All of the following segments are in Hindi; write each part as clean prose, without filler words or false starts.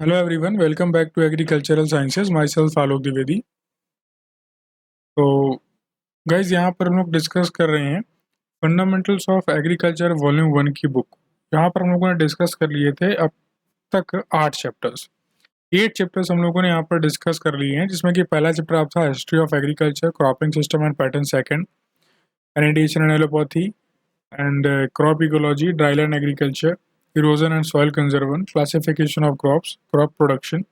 Hello everyone, welcome back to agricultural sciences. Myself Alok Dwivedi. तो गाइज, यहाँ पर हम लोग डिस्कस कर रहे हैं फंडामेंटल्स ऑफ एग्रीकल्चर वॉल्यूम 1 की बुक। यहाँ पर हम लोगों ने डिस्कस कर लिए थे अब तक 8 चैप्टर्स। 8 चैप्टर्स हम लोगों ने यहाँ पर डिस्कस कर लिए हैं, जिसमें कि पहला चैप्टर आप था history of agriculture, cropping system and pattern, second sanitation and allopathy and crop ecology, dryland agriculture, erosion and soil conservation, classification of crops, crop production.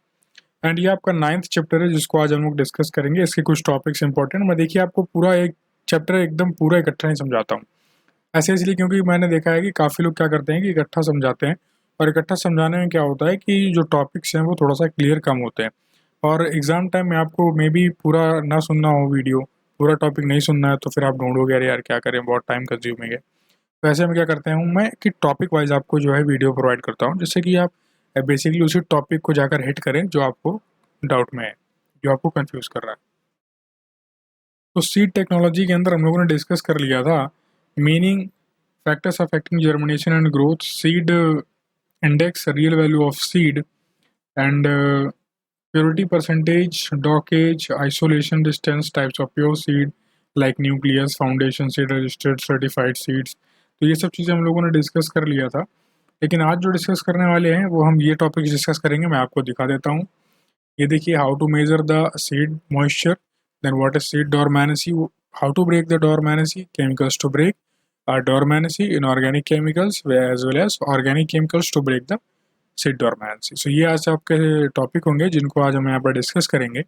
And ये आपका 9th चैप्टर है, जिसको आज हम लोग डिस्कस करेंगे। इसके कुछ टॉपिक्स इंपॉर्टेंट, मैं देखिए आपको पूरा एक चैप्टर एकदम पूरा इकट्ठा नहीं समझाता हूँ। ऐसे इसलिए क्योंकि मैंने देखा है कि काफ़ी लोग क्या करते हैं कि इकट्ठा समझाते हैं, और इकट्ठा समझाने में क्या होता है कि जो टॉपिक्स हैं वो थोड़ा सा क्लियर कम होते हैं, और एग्ज़ाम टाइम में आपको मे बी पूरा ना सुनना हो वीडियो, पूरा टॉपिक नहीं सुनना है, तो फिर आप ढूंढोगे अरे यार क्या करें, बहुत टाइम कंज्यूमिंग है। तो ऐसे में क्या करते हैं मैं कि टॉपिक वाइज आपको जो है वीडियो प्रोवाइड करता हूँ, जिससे कि आप बेसिकली उसी टॉपिक को जाकर हिट करें जो आपको डाउट में है, जो आपको कंफ्यूज कर रहा है। तो सीड टेक्नोलॉजी के अंदर हम लोगों ने डिस्कस कर लिया था meaning, factors affecting germination and growth, seed index, real value of seed and purity percentage, dockage, isolation distance, types of pure seed like nucleus, foundation seed, registered certified seeds. तो ये सब चीज़ें हम लोगों ने डिस्कस कर लिया था, लेकिन आज जो डिस्कस करने वाले हैं वो हम ये टॉपिक डिस्कस करेंगे। मैं आपको दिखा देता हूँ। ये देखिए, how to measure the seed moisture, then what is seed dormancy, how to break the dormancy, chemicals to break dormancy, inorganic chemicals as well as organic chemicals to break the seed dormancy. So ये आज आपके टॉपिक होंगे जिनको आज हम यहाँ पर डिस्कस करेंगे।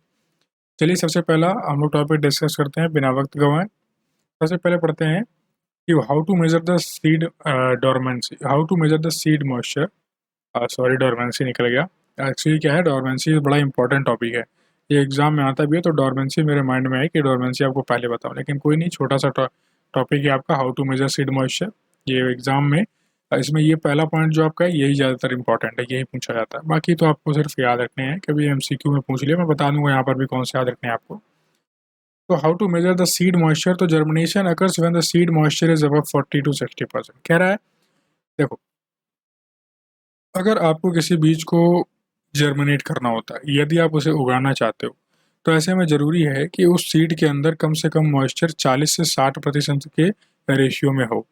चलिए, सबसे पहला हम लोग टॉपिक डिस्कस करते हैं बिना वक्त गंवाए। सबसे पहले पढ़ते हैं कि how to measure the seed dormancy, how to measure the seed moisture. Sorry, dormancy निकल गया। एक्चुअली क्या है, डोरमेंसी बड़ा इंपॉर्टेंट टॉपिक है, ये एग्जाम में आता भी है। तो डोरमेंसी मेरे माइंड में है कि डोरमेंसी आपको पहले बताऊं, लेकिन कोई नहीं, छोटा सा टॉपिक है आपका, how to measure seed moisture. ये एग्जाम में इसमें ये पहला पॉइंट जो आपका है यही ज़्यादातर इंपॉर्टेंट है, यही पूछा जाता है। बाकी तो आपको सिर्फ याद रखने हैं, कभी एमसीक्यू में पूछ लिया, मैं बता दूंगा यहाँ पर भी कौन से याद रखने हैं आपको। तो how to measure the seed moisture, तो germination occurs when the seed moisture is above 40 to 60%। कह रहा है, देखो, अगर आपको किसी बीज को जर्मिनेट करना होता है, यदि आप उसे उगाना चाहते हो, तो ऐसे में ज़रूरी है कि उस सीड के अंदर कम से कम मॉइस्चर 40 से 60% के रेशियो में हो।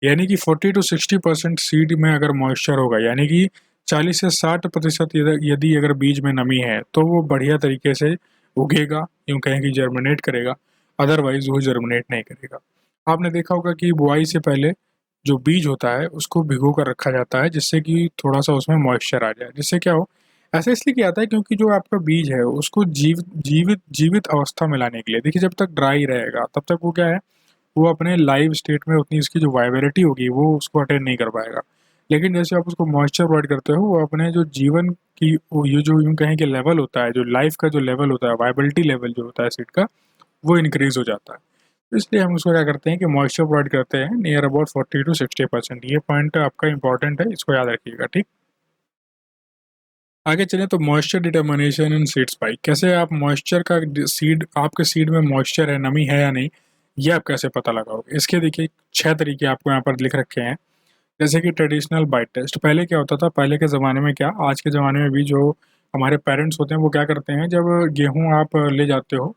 यानी कि 40 to 60% सीड में अगर मॉइस्चर होगा, यानी कि 40 से 60% यदि अगर बीज में नमी है, तो वो बढ़िया तरीके से उगेगा, यूँ कहें कि जर्मिनेट करेगा। अदरवाइज वो जर्मिनेट नहीं करेगा। आपने देखा होगा कि बुआई से पहले जो बीज होता है उसको भिगो कर रखा जाता है, जिससे कि थोड़ा सा उसमें मॉइस्चर आ जाए, जिससे क्या हो। ऐसा इसलिए किया जाता है क्योंकि जो आपका बीज है उसको जीवित अवस्था में लाने के लिए, देखिए, जब तक ड्राई रहेगा तब तक वो क्या है, वो अपने लाइव स्टेट में उतनी इसकी जो वाइबिलिटी होगी वो उसको अटेंड नहीं कर पाएगा। लेकिन जैसे आप उसको मॉइस्चर प्रोवाइड करते हो, वो अपने जो जीवन की ये जो यूँ कहें कि लेवल होता है, जो लाइफ का जो लेवल होता है, वाइबिलिटी लेवल जो होता है सीड का, वो इंक्रीज हो जाता है। तो इसलिए हम उसको क्या करते हैं कि मॉइस्चर प्रोवाइड करते हैं नियर अबाउट 40 to 60%। ये पॉइंट आपका इंपॉर्टेंट है, इसको याद रखिएगा, ठीक। आगे चलें तो moisture determination in seed spike, कैसे आप मॉइस्चर का, सीड, आपके सीड में मॉइस्चर है, नमी है या नहीं, ये आप कैसे पता लगाओगे। इसके देखिए 6 तरीके आपको यहाँ पर लिख रखे हैं। जैसे कि ट्रेडिशनल बाइट टेस्ट, पहले क्या होता था, पहले के ज़माने में, क्या आज के ज़माने में भी जो हमारे पेरेंट्स होते हैं वो क्या करते हैं, जब गेहूँ आप ले जाते हो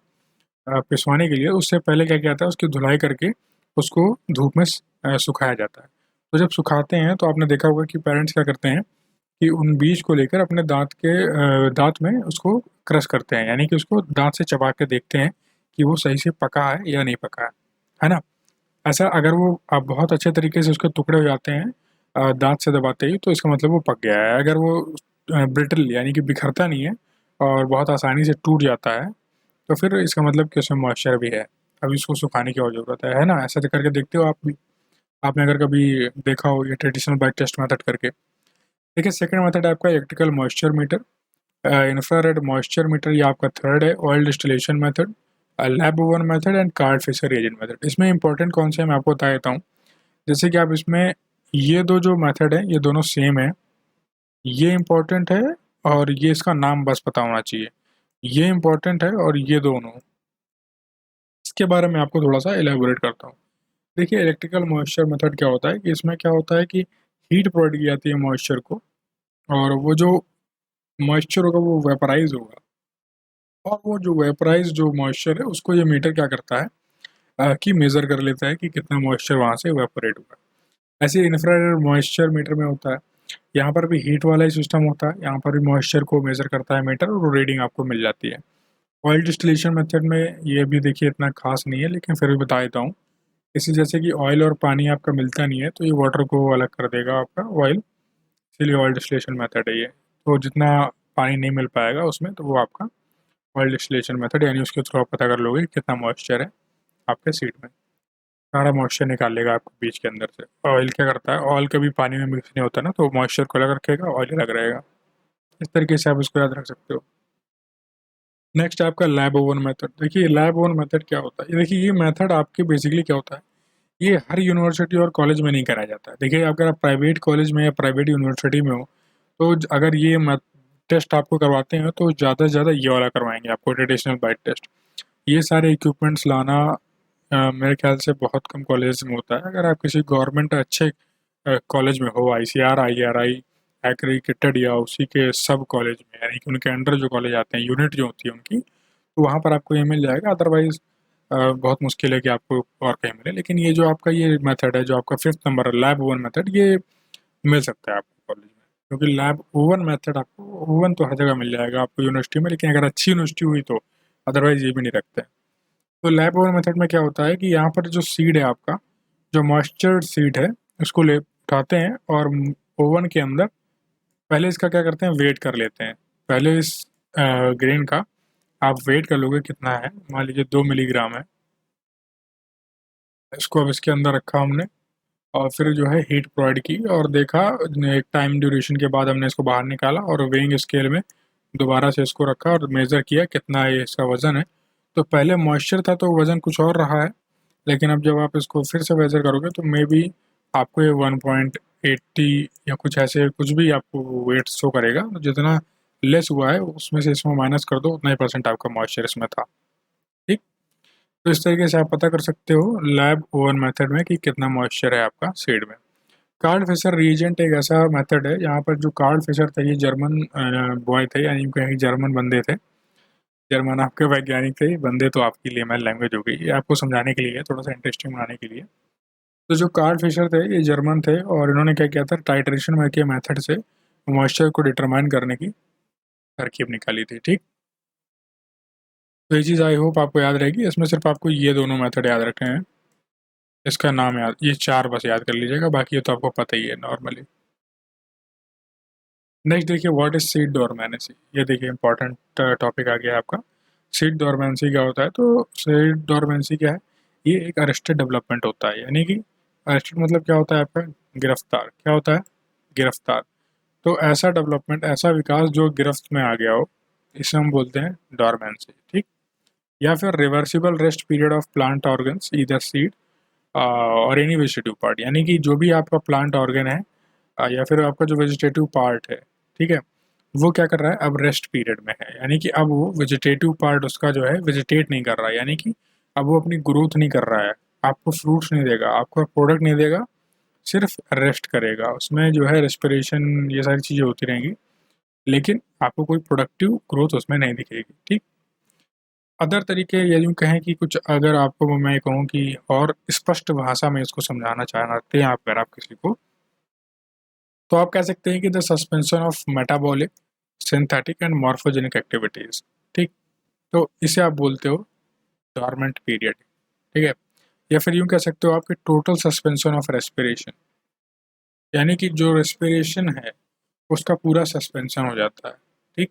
पिसवाने के लिए, उससे पहले क्या किया जाता है, उसकी धुलाई करके उसको धूप में सुखाया जाता है। तो जब सुखाते हैं तो आपने देखा होगा कि पेरेंट्स क्या करते हैं कि उन बीज को लेकर अपने दांत में उसको क्रश करते हैं, यानी कि उसको दांत से चबा के देखते हैं कि वो सही से पका है या नहीं पका है ना। ऐसा अगर वो बहुत अच्छे तरीके से उसके टुकड़े हो जाते हैं दांत से दबाते ही, तो इसका मतलब वो पक गया है। अगर वो ब्रिटल यानी कि बिखरता नहीं है और बहुत आसानी से टूट जाता है, तो फिर इसका मतलब कि उसमें मॉइस्चर भी है, अभी इसको सुखाने की और ज़रूरत है ना। ऐसा तो करके देखते हो आप भी, आपने अगर कभी देखा हो ये ट्रेडिशनल बाइट टेस्ट मेथड करके। देखिए, सेकंड मेथड है आपका electrical moisture meter, infrared moisture meter, ये आपका थर्ड है। Oil distillation method, lab oven method and Karl Fischer agent method. इसमें इंपॉर्टेंट कौन से है मैं आपको बता देता हूँ। जैसे कि आप इसमें ये दो जो मेथड है ये दोनों सेम है, ये इंपॉर्टेंट है, और ये इसका नाम बस पता होना चाहिए। ये इंपॉर्टेंट है और ये दोनों, इसके बारे में आपको थोड़ा सा एलेबोरेट करता हूँ। देखिए, इलेक्ट्रिकल मॉइस्चर मेथड क्या होता है कि इसमें क्या होता है कि हीट प्रोवाइड की जाती है मॉइस्चर को, और वो जो मॉइस्चर होगा वो वेपराइज होगा, और वो जो वेपराइज जो मॉइस्चर है उसको ये मीटर क्या करता है कि मेज़र कर लेता है कि कितना मॉइस्चर वहाँ से वेपोरेट हुआ। ऐसे इंफ्रारेड मॉइस्चर मीटर में होता है। यहाँ पर भी हीट वाला ही सिस्टम होता है, यहाँ पर भी मॉइस्चर को मेज़र करता है मीटर और रीडिंग आपको मिल जाती है। ऑयल डिस्टिलेशन मेथड में ये भी देखिए इतना खास नहीं है, लेकिन फिर भी बता देता हूँ। इसी जैसे कि ऑयल और पानी आपका मिलता नहीं है तो ये वाटर को अलग कर देगा आपका ऑयल, इसीलिए ऑयल डिस्टिलेशन मेथड है ये। तो जितना पानी नहीं मिल पाएगा उसमें तो वो आपका ऑयल डिस्टिलेशन मेथड, यानी उसके थ्रू आप पता कर लोगे कितना मॉइस्चर है आपके सीड में। सारा मॉइस्चर निकाल लेगा आपके बीज के अंदर से। ऑयल क्या करता है, ऑयल कभी पानी में मिक्स नहीं होता ना, तो मॉइस्चर को अलग रखेगा, ऑयल अलग रहेगा। इस तरीके से आप इसको याद रख सकते हो। नेक्स्ट है आपका लैब ओवन मेथड। देखिए लैब ओवन मेथड क्या होता है, देखिए ये मेथड आपके बेसिकली क्या होता है, ये हर यूनिवर्सिटी और कॉलेज में नहीं कराया जाता है। देखिए अगर आप प्राइवेट कॉलेज में या प्राइवेट यूनिवर्सिटी में हो तो अगर ये टेस्ट आपको करवाते हैं तो ज़्यादा से ज़्यादा ये वाला करवाएंगे आपको, ट्रेडिशनल बाइट टेस्ट। ये सारे इक्विपमेंट्स लाना मेरे ख्याल से बहुत कम कॉलेज में होता है। अगर आप किसी गवर्नमेंट अच्छे कॉलेज में हो, ICR IRI एग्रीगेटेड या उसी के सब कॉलेज में, यानी कि उनके अंडर जो कॉलेज आते हैं, यूनिट जो होती है उनकी, तो वहाँ पर आपको ये मिल जाएगा। अदरवाइज बहुत मुश्किल है कि आपको और कहीं मिले। लेकिन ये जो आपका ये मेथड है, जो आपका 5th नंबर है लैब ओवन मेथड, ये मिल सकता है आपको कॉलेज में, क्योंकि लैब ओवन मेथड आपको, ओवन तो हर जगह मिल जाएगा आपको यूनिवर्सिटी में, लेकिन अगर अच्छी यूनिवर्सिटी हुई तो, अदरवाइज ये भी नहीं रखते हैं। तो लैब ओवन मेथड में क्या होता है कि यहाँ पर जो सीड है आपका, जो मॉइस्चर्ड सीड है, उसको ले उठाते हैं और ओवन के अंदर पहले इसका क्या करते हैं, वेट कर लेते हैं। पहले इस ग्रेन का आप वेट कर लोगे कितना है, मान लीजिए 2 मिलीग्राम है। इसको अब इसके अंदर रखा हमने, और फिर जो है हीट प्रोवाइड की और देखा, एक टाइम ड्यूरेशन के बाद हमने इसको बाहर निकाला और वेइंग स्केल में दोबारा से इसको रखा और मेज़र किया कितना ये इसका वज़न है। तो पहले मॉइस्चर था तो वज़न कुछ और रहा है, लेकिन अब जब आप इसको फिर से मेज़र करोगे तो मे बी आपको ये 1.80 या कुछ ऐसे कुछ भी आपको वेट शो करेगा। तो जितना लेस हुआ है उसमें से इसमें माइनस कर दो, उतना ही परसेंट आपका मॉइस्चर इसमें था। ठीक। तो इस तरीके से आप पता कर सकते हो लैब ओवन मेथड में कि कितना मॉइस्चर है आपका सीड में। कार्ल फिशर रीजेंट एक ऐसा मेथड है जहाँ पर जो कार्ल फिशर थे, ये जर्मन बॉय थे, यानी कहीं जर्मन बंदे थे। जर्मन आपके वैज्ञानिक थे, बंदे तो आपकी लेमन लैंग्वेज हो गई, ये आपको समझाने के लिए है, थोड़ा सा इंटरेस्टिंग बनाने के लिए। तो जो कार्ल फिशर थे ये जर्मन थे, और इन्होंने क्या किया था, टाइट्रेशन के मेथड से मॉइस्चर को डिटरमाइन करने की तरकीब निकाली थी। ठीक। तो ये चीज़ आई होप आपको याद रहेगी। इसमें सिर्फ आपको ये दोनों मेथड याद रखने हैं, इसका नाम याद, ये 4 बस याद कर लीजिएगा, बाकी ये तो आपको पता ही है नॉर्मली। नेक्स्ट देखिए व्हाट इज सीड डोरमेंसी। ये देखिए इंपॉर्टेंट टॉपिक आ गया है आपका। सीड डोरमेंसी क्या होता है, तो सीड डोरमेंसी क्या है, ये एक अरेस्टेड डेवलपमेंट होता है। यानी कि अरेस्टेड मतलब क्या होता है आपका, गिरफ्तार। क्या होता है, गिरफ्तार। तो ऐसा डेवलपमेंट, ऐसा विकास जो गिरफ्त में आ गया हो, इसे हम बोलते हैं डोरमेंसी। ठीक। या फिर reversible rest period of plant organs either seed और एनी वेजिटेटिव पार्ट, यानी कि जो भी आपका प्लांट ऑर्गन है या फिर आपका जो वेजिटेटिव पार्ट है, ठीक है, वो क्या कर रहा है, अब रेस्ट पीरियड में है। यानी कि अब वो वेजिटेटिव पार्ट उसका जो है वेजिटेट नहीं कर रहा है, यानी कि अब वो अपनी ग्रोथ नहीं कर रहा है, आपको फ्रूट्स नहीं देगा, आपको प्रोडक्ट नहीं देगा, सिर्फ रेस्ट करेगा। उसमें जो है रेस्पिरेशन ये सारी चीज़ें होती रहेंगी, लेकिन आपको कोई प्रोडक्टिव ग्रोथ उसमें नहीं दिखेगी। ठीक। अदर तरीके या यूँ कहें कि कुछ, अगर आपको मैं कहूँ कि और स्पष्ट भाषा में इसको समझाना चाहते हैं आप, अगर आप किसी को, तो आप कह सकते हैं कि the suspension of metabolic synthetic and morphogenic activities. ठीक। तो इसे आप बोलते हो डॉर्मेंट पीरियड। ठीक है। या फिर यूं कह सकते हो आपके टोटल सस्पेंशन ऑफ रेस्पिरेशन, यानी कि जो रेस्पिरेशन है उसका पूरा सस्पेंशन हो जाता है। ठीक।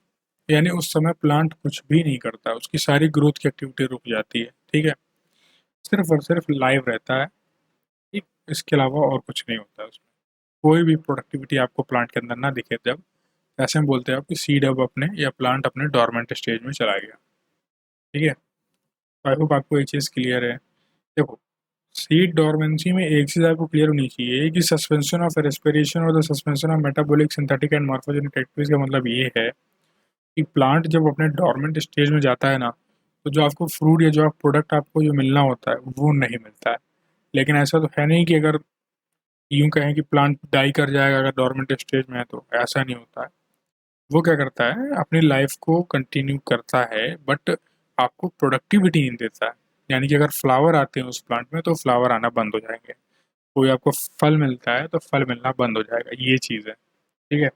यानी उस समय प्लांट कुछ भी नहीं करता, उसकी सारी ग्रोथ की एक्टिविटी रुक जाती है। ठीक है। सिर्फ और सिर्फ लाइव रहता है। ठीक। इसके अलावा और कुछ नहीं होता है उसमें, कोई भी प्रोडक्टिविटी आपको प्लांट के अंदर ना दिखे। जब ऐसे हम बोलते हैं आप कि सीड अब अपने या प्लांट अपने डॉर्मेंट स्टेज में चला गया। ठीक है। आई होप आपको ये चीज़ क्लियर है। देखो सीड डॉर्मेंसी में एक चीज़ आपको क्लियर होनी चाहिए कि सस्पेंशन ऑफ रेस्पिरेशन और the suspension of metabolic synthetic and morphogenic activities का मतलब ये है कि प्लांट जब अपने डॉर्मेंट स्टेज में जाता है ना, तो जो आपको फ्रूट या जो आप प्रोडक्ट आपको जो मिलना होता है वो नहीं मिलता है। लेकिन ऐसा तो है नहीं कि अगर यूं कहें कि प्लांट डाई कर जाएगा अगर डॉर्मेंट स्टेज में है, तो ऐसा नहीं होता है। वो क्या करता है, अपनी लाइफ को कंटिन्यू करता है बट आपको प्रोडक्टिविटी नहीं देता है। यानी कि अगर फ्लावर आते हैं उस प्लांट में तो फ्लावर आना बंद हो जाएंगे, कोई आपको फल मिलता है तो फल मिलना बंद हो जाएगा, ये चीज़ है। ठीक है।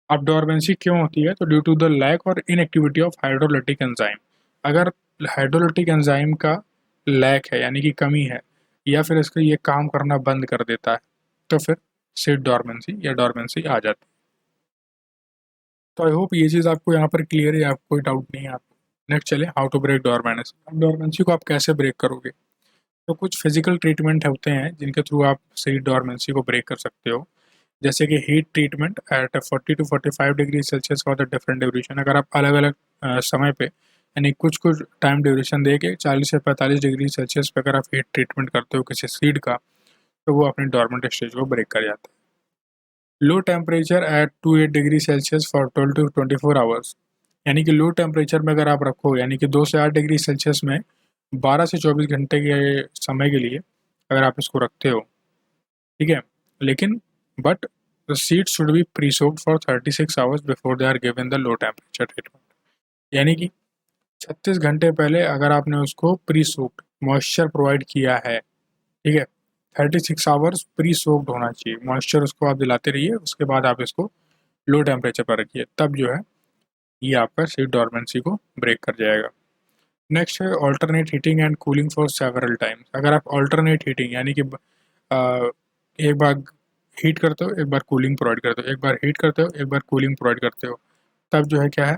अब डोरमेंसी क्यों होती है, तो ड्यू टू द लैक और इनएक्टिविटी ऑफ हाइड्रोलिटिक एंजाइम। अगर हाइड्रोलिटिक एंजाइम का लैक है यानी कि कमी है, या फिर इसका ये काम करना बंद कर देता है, तो फिर सीड डोरमेंसी या डोरमेंसी आ जाती है। तो आई होप ये चीज़ आपको यहाँ पर क्लियर है, आपको कोई डाउट नहीं है आपको। नेक्स्ट चले, हाउ टू ब्रेक डोरमेंसी। अब डोरमेंसी को आप कैसे ब्रेक करोगे, तो कुछ फिजिकल ट्रीटमेंट होते हैं जिनके थ्रू आप सीड डोरमेंसी को ब्रेक कर सकते हो। जैसे कि heat treatment at 40 to 45 degree Celsius for the different duration. अगर आप अलग अलग समय पे यानी कुछ कुछ टाइम ड्यूरेशन दे के 40 से 45 डिग्री सेल्सियस पे अगर आप हीट ट्रीटमेंट करते हो किसी सीड का, तो वो अपनी डॉर्मेंट स्टेज को ब्रेक कर जाता है। Low temperature at 28 degree Celsius for 12 to 24 hours. यानी कि लो टेम्परेचर में अगर आप रखो, यानी कि 2 से 8 डिग्री सेल्सियस में 12 से 24 घंटे के समय के लिए अगर आप इसको रखते हो, ठीक है, लेकिन but the seeds should be pre soaked for 36 hours before they are given the low temperature treatment. यानी कि 36 घंटे पहले अगर आपने उसको प्री सोक्ड मॉइस्चर प्रोवाइड किया है, ठीक है, 36 आवर्स प्री सोक्ड होना चाहिए, मॉइस्चर उसको आप दिलाते रहिए, उसके बाद आप इसको लो टेम्परेचर पर रखिए, तब जो है ये आपका सीड डॉर्मेंसी को ब्रेक कर जाएगा। नेक्स्ट है alternate heating and cooling for several times. अगर आप ऑल्टरनेट हीटिंग यानी कि एक बार हीट करते हो एक बार कूलिंग प्रोवाइड करते हो, एक बार हीट करते हो एक बार कूलिंग प्रोवाइड करते हो, तब जो है क्या है,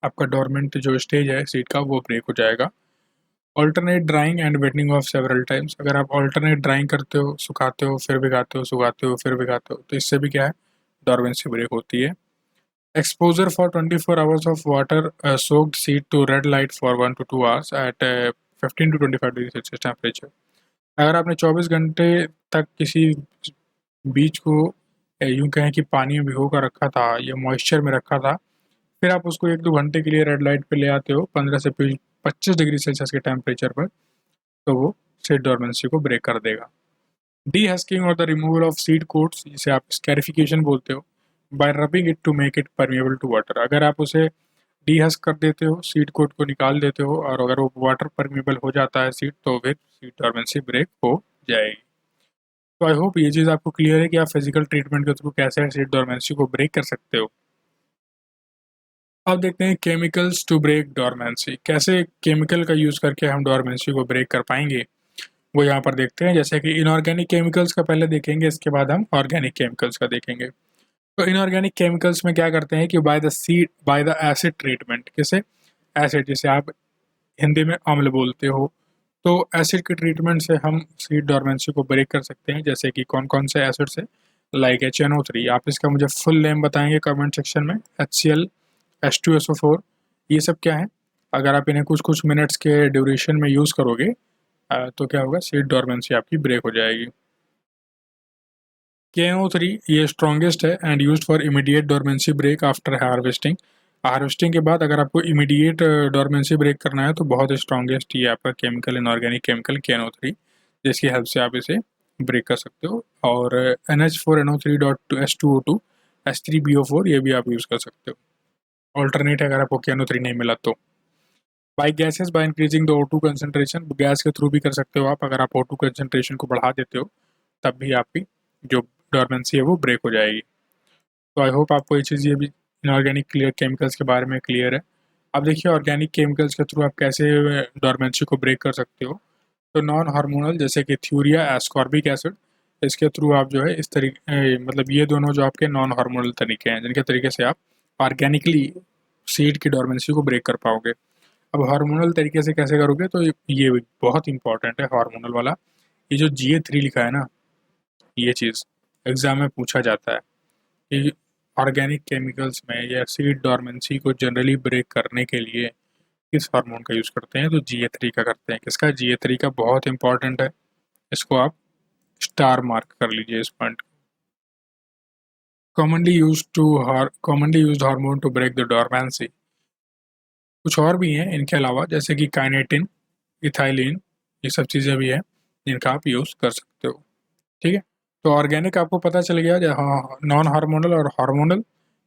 आपका डोरमेंट जो स्टेज है सीट का वो ब्रेक हो जाएगा। Alternate drying and wetting of several times. अगर आप ऑल्टरनेट ड्राइंग करते हो, सुखाते हो फिर भिगाते हो, सुखाते हो फिर भिगाते हो, तो इससे भी क्या है, डोरमेंसी ब्रेक होती है। Exposure for 24 hours of water soaked seed to red light for 1 to 2 hours at 15 to 25 degree Celsius temperature. अगर आपने 24 घंटे तक किसी बीज को यूं कहें कि पानी में भिगो कर रखा था या मॉइस्चर में रखा था, फिर आप उसको 1-2 घंटे के लिए रेड लाइट पे ले आते हो 15 से 25 डिग्री सेल्सियस के टेम्परेचर पर, तो वो सीड डोरमेंसी को ब्रेक कर देगा। डी हस्किंग और the removal of seed coats, जिसे आप स्कैरिफिकेशन बोलते हो, by rubbing it to make it permeable to water. अगर आप उसे डी हस्क कर देते हो, सीड कोट को निकाल देते हो, और अगर वो वाटर परमेबल हो जाता है सीड, तो फिर सीड डोरमेंसी ब्रेक हो जाएगी। तो आई होप ये चीज़ आपको क्लियर है कि आप फिजिकल ट्रीटमेंट के थ्रू कैसे सीड डोरमेंसी को ब्रेक कर सकते हो। अब देखते हैं केमिकल्स टू ब्रेक डोरमेंसी। कैसे केमिकल का यूज़ करके हम डोरमेंसी को ब्रेक कर पाएंगे, वो यहाँ पर देखते हैं। जैसे कि इनऑर्गेनिक केमिकल्स का पहले देखेंगे, इसके बाद हम ऑर्गेनिक केमिकल्स का देखेंगे। तो इनऑर्गेनिक केमिकल्स में क्या करते हैं कि बाय द एसिड ट्रीटमेंट। किसे, एसिड, जिसे आप हिंदी में अम्ल बोलते हो, तो एसिड के ट्रीटमेंट से हम सीड डोरमेंसी को ब्रेक कर सकते हैं। जैसे कि कौन कौन से एसिड से, लाइक HNO3। आप इसका मुझे फुल नेम बताएंगे कमेंट सेक्शन में। HCl, H2SO4, ये सब क्या है, अगर आप इन्हें कुछ कुछ मिनट्स के ड्यूरेशन में यूज़ करोगे तो क्या होगा, सीड डोरमेंसी आपकी ब्रेक हो जाएगी। KNO3 ये स्ट्रॉन्गेस्ट है and used for immediate dormancy break after harvesting. Harvesting के बाद अगर आपको इमीडिएट डोरमेंसी ब्रेक करना है तो बहुत स्ट्रॉन्गेस्ट ये आपका केमिकल, इनऑर्गेनिक केमिकल KNO3, जिसकी हेल्प से आप इसे ब्रेक कर सकते हो। और NH4NO3.H2O2 H3BO4 ये भी आप यूज़ कर सकते हो, ऑल्टरनेट है अगर आपको KNO3 नहीं मिला तो। By gases by increasing the O2 concentration, gas के थ्रू भी कर सकते हो आप। अगर आप O2 कंसनट्रेशन को बढ़ा देते हो तब भी आपकी जो डोरमेंसी है वो ब्रेक हो जाएगी। तो आई होप आपको ये चीज़, ये भी इनऑर्गेनिक क्लियर केमिकल्स के बारे में क्लियर है। अब देखिए ऑर्गेनिक केमिकल्स के थ्रू आप कैसे डोरमेंसी को ब्रेक कर सकते हो। तो नॉन हार्मोनल, जैसे कि थ्यूरिया, एस्कॉर्बिक एसिड, इसके थ्रू आप जो है इस तरीके, मतलब ये दोनों जो आपके नॉन हार्मोनल तरीके हैं जिनके तरीके से आप ऑर्गेनिकली सीड की डोरमेंसी को ब्रेक कर पाओगे। अब हार्मोनल तरीके से कैसे करोगे, तो ये बहुत इंपॉर्टेंट है हार्मोनल वाला। ये जो GA3 लिखा है ना, ये चीज़ एग्जाम में पूछा जाता है कि ऑर्गेनिक केमिकल्स में या सीड डोरमेंसी को जनरली ब्रेक करने के लिए किस हार्मोन का यूज़ करते हैं, तो GA3 का करते हैं। किसका, GA3 का, बहुत इंपॉर्टेंट है, इसको आप स्टार मार्क कर लीजिए इस point. Commonly used hormone to break the dormancy. कुछ और भी हैं इनके अलावा, जैसे कि काइनेटिन, इथाइलिन, ये सब चीज़ें भी हैं जिनका आप यूज़ कर सकते हो। ठीक है, तो ऑर्गेनिक आपको पता चल गया, हाँ, नॉन हार्मोनल और हार्मोनल।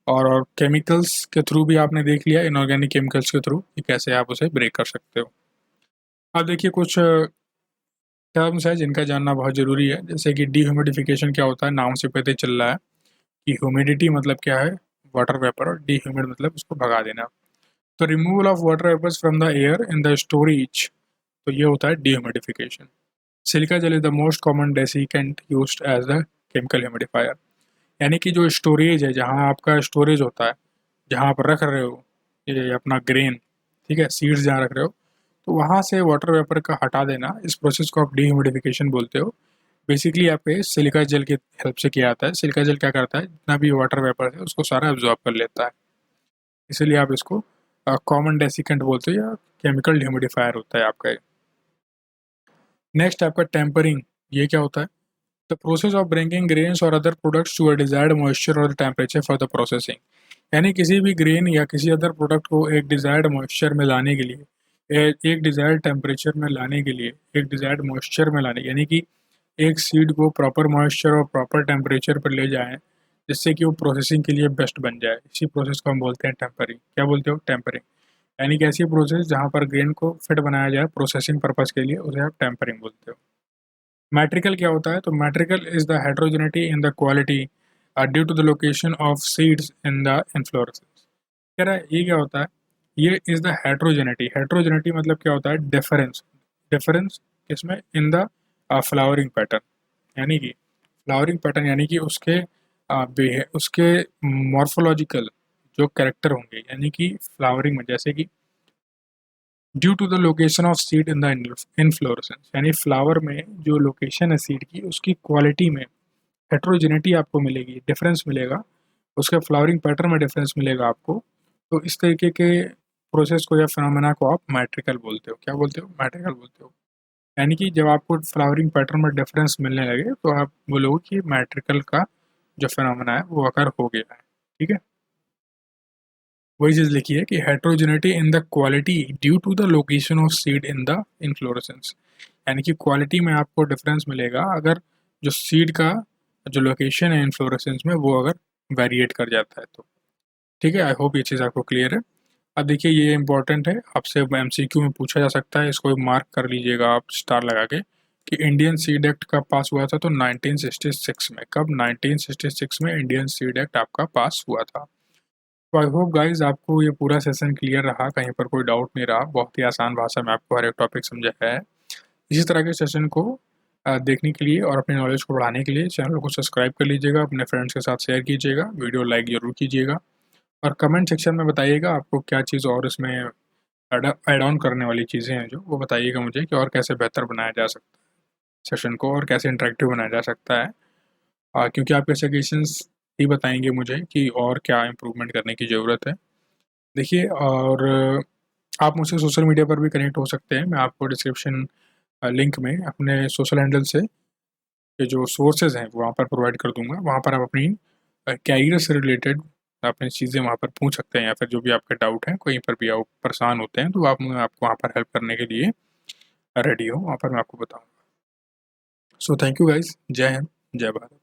और केमिकल्स के थ्रू भी आपने देख लिया, इनऑर्गेनिक केमिकल्स के थ्रू कि कैसे आप उसे ब्रेक कर सकते हो। अब देखिए कुछ टर्म्स है जिनका जानना बहुत ज़रूरी है, जैसे कि डीह्यूमिडिफिकेशन क्या होता है, नाम से पता ही चल रहा है कि ह्यूमिडिटी मतलब क्या है, वाटर वेपर, और डीह्यूमिड मतलब उसको भगा देना। तो removal of water vapours from the air in the storage, तो ये होता है dehumidification. Silica gel is the most common desiccant used as the chemical humidifier, यानी कि जो स्टोरेज है, जहाँ आपका स्टोरेज होता है, जहाँ आप रख रहे हो ये अपना ग्रेन, ठीक है, सीड्स जहाँ रख रहे हो, तो वहाँ से वाटर वेपर का हटा देना, इस प्रोसेस को आप डीह्यूमिडिफिकेशन बोलते हो। बेसिकली यहाँ पे सिलिका जेल की हेल्प से किया जाता है। सिलिका जेल क्या करता है, जितना भी वाटर वेपर है उसको सारा एब्जॉर्ब कर लेता है, इसीलिए आप इसको कॉमन डेसिकेंट बोलते हो, या केमिकल ह्यूमिडिफायर होता है आपका। नेक्स्ट आपका टेम्परिंग, ये क्या होता है, the process of bringing grains और other products to a desired moisture और टेम्परेचर फॉर द प्रोसेसिंग, यानी किसी भी ग्रेन या किसी अदर प्रोडक्ट को एक डिजायर्ड मॉइस्चर में लाने के लिए, एक डिजायर्ड टेम्परेचर में लाने के लिए, एक डिजायर्ड मॉइस्चर में लाने, यानी कि एक सीड को प्रॉपर मॉइस्चर और प्रॉपर टेम्परेचर पर ले जाएं, जिससे कि वो प्रोसेसिंग के लिए बेस्ट बन जाए। इसी प्रोसेस को हम बोलते हैं टेम्परिंग। क्या बोलते हो, टेम्परिंग, यानी कि ऐसी प्रोसेस जहाँ पर ग्रेन को फिट बनाया जाए प्रोसेसिंग पर्पस के लिए, उसे आप टेम्परिंग बोलते हो। मैट्रिकल क्या होता है, तो matrical is the heterogeneity in the quality due to the location of seeds in the inflorescence. कह रहा है ये क्या होता है, ये इज द हेट्रोजेनिटी। हेट्रोजेनिटी मतलब क्या होता है, डिफरेंस। डिफरेंस किसमें, इन द फ्लावरिंग पैटर्न, यानी कि फ्लावरिंग पैटर्न, यानी कि उसके उसके मॉर्फोलॉजिकल जो कैरेक्टर होंगे, यानी कि फ्लावरिंग में, जैसे कि due to the location of seed in the inflorescence, यानी फ्लावर में जो लोकेशन है सीड की, उसकी क्वालिटी में हेट्रोजेनिटी आपको मिलेगी, डिफरेंस मिलेगा, उसके फ्लावरिंग पैटर्न में डिफरेंस मिलेगा आपको। तो इस तरीके के प्रोसेस को या फिनोमेना को आप मैट्रिकल बोलते हो। क्या बोलते हो, मैट्रिकल बोलते हो। यानी कि जब आपको फ्लावरिंग पैटर्न में डिफरेंस मिलने लगे तो आप बोलोगे कि मैट्रिकल का जो फिनोमेना है वो अकर हो गया है। ठीक है, वही चीज़ लिखी है कि heterogeneity in the quality due to the location of seed in the inflorescence, यानी कि क्वालिटी में आपको डिफरेंस मिलेगा अगर जो सीड का जो लोकेशन है इन्फ्लोरेसेंस में वो अगर वेरिएट कर जाता है तो। ठीक है, आई होप ये चीज़ आपको क्लियर है। अब देखिए ये इंपॉर्टेंट है, आपसे एमसीक्यू में पूछा जा सकता है, इसको मार्क कर लीजिएगा आप स्टार लगा के, कि इंडियन सीड एक्ट कब पास हुआ था, तो 1966 में। कब, 1966 में इंडियन सीड एक्ट आपका पास हुआ था। तो आई होप गाइज आपको ये पूरा सेशन क्लियर रहा, कहीं पर कोई डाउट नहीं रहा, बहुत ही आसान भाषा में आपको हर एक टॉपिक समझाया है। इसी तरह के सेशन को देखने के लिए और अपने नॉलेज को बढ़ाने के लिए चैनल को सब्सक्राइब कर लीजिएगा, अपने फ्रेंड्स के साथ शेयर कीजिएगा, वीडियो लाइक जरूर कीजिएगा, और कमेंट सेक्शन में बताइएगा आपको क्या चीज़ और इसमें ऐड ऑन करने वाली चीज़ें हैं जो, वो बताइएगा मुझे कि और कैसे बेहतर बनाया जा सकता है सेशन को, और कैसे इंटरेक्टिव बनाया जा सकता है। क्योंकि आपके सजेशंस ही बताएंगे मुझे कि और क्या इम्प्रूवमेंट करने की ज़रूरत है। देखिए, और आप मुझसे सोशल मीडिया पर भी कनेक्ट हो सकते हैं। मैं आपको डिस्क्रिप्शन लिंक में अपने सोशल हैंडल से के जो सोर्सेज हैं वहाँ पर प्रोवाइड कर दूंगा। वहाँ पर आप अपनी कैरियर से रिलेटेड अपनी चीज़ें वहाँ पर पूछ सकते हैं, या फिर जो भी आपके डाउट हैं, कहीं पर भी आप परेशान होते हैं तो मैं आपको वहाँ पर हेल्प करने के लिए रेडी हूँ, वहाँ पर मैं आपको बताऊँगा। सो थैंक यू गाइज, जय हिंद, जय भारत।